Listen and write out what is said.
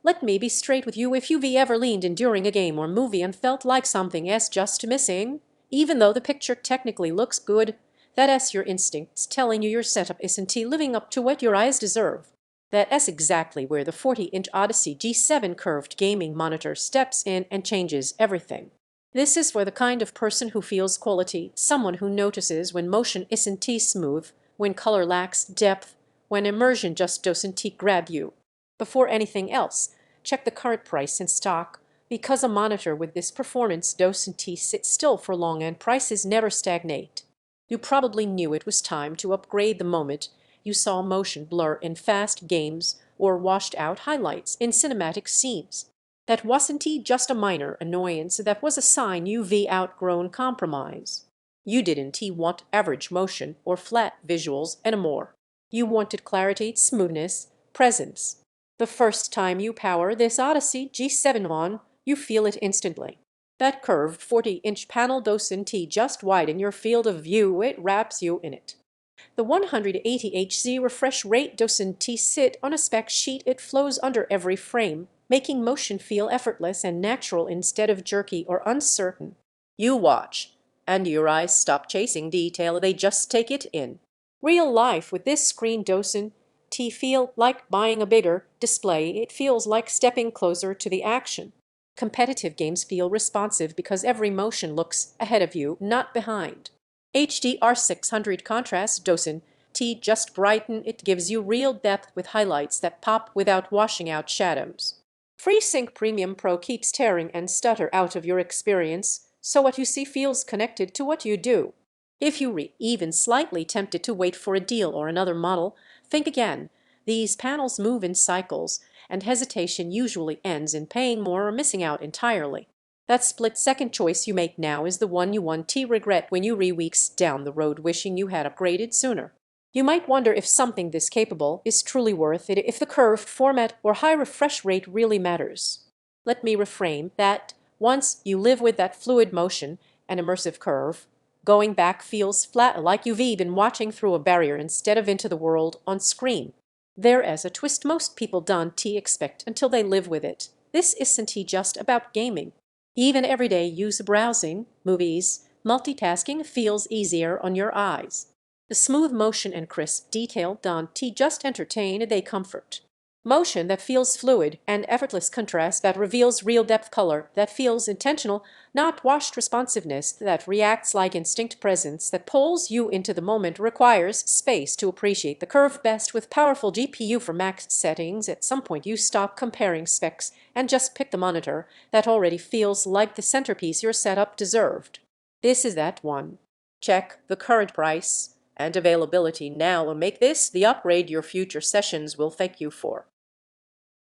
Let me be straight with you. If you've ever leaned in during a game or movie and felt like something's just missing, even though the picture technically looks good, that's your instincts telling you your setup isn't living up to what your eyes deserve. That's exactly where the 40-inch Odyssey G7 curved gaming monitor steps in and changes everything. This is for the kind of person who feels quality, someone who notices when motion isn't smooth, when color lacks depth, when immersion just doesn't grab you. Before anything else, check the current price in stock, because a monitor with this performance doesn't sit still for long and prices never stagnate. You probably knew it was time to upgrade the moment you saw motion blur in fast games or washed out highlights in cinematic scenes. That wasn't just a minor annoyance, that was a sign you've outgrown compromise. You didn't want average motion or flat visuals anymore. You wanted clarity, smoothness, presence. The first time you power this Odyssey G7 on, you feel it instantly. That curved 40-inch panel doesn't just widen your field of view, it wraps you in it. The 180 Hz refresh rate doesn't sit on a spec sheet, it flows under every frame, making motion feel effortless and natural instead of jerky or uncertain. You watch, and your eyes stop chasing detail, they just take it in. Real life with this screen doesn't feel like buying a bigger display, it feels like stepping closer to the action. Competitive games feel responsive because every motion looks ahead of you, not behind. HDR 600 contrast doesn't just brighten, it gives you real depth with highlights that pop without washing out shadows. FreeSync Premium Pro keeps tearing and stutter out of your experience, so what you see feels connected to what you do. If you even slightly tempted to wait for a deal or another model, think again. These panels move in cycles, and hesitation usually ends in paying more or missing out entirely. That split-second choice you make now is the one you won't regret when you weeks down the road wishing you had upgraded sooner. You might wonder if something this capable is truly worth it, if the curved format or high refresh rate really matters. Let me reframe that. Once you live with that fluid motion and immersive curve, going back feels flat, like you've been watching through a barrier instead of into the world on screen. There's a twist most people don't expect until they live with it. This isn't just about gaming. Even everyday use, browsing, movies, multitasking feels easier on your eyes. The smooth motion and crisp detail don't just entertain, they comfort. Motion that feels fluid and effortless, contrast that reveals real depth, color that feels intentional, not washed, responsiveness that reacts like instinct, presence that pulls you into the moment, requires space to appreciate the curve best with powerful GPU for max settings. At some point you stop comparing specs and just pick the monitor that already feels like the centerpiece your setup deserved. This is that one. Check the current price and availability now and make this the upgrade your future sessions will thank you for.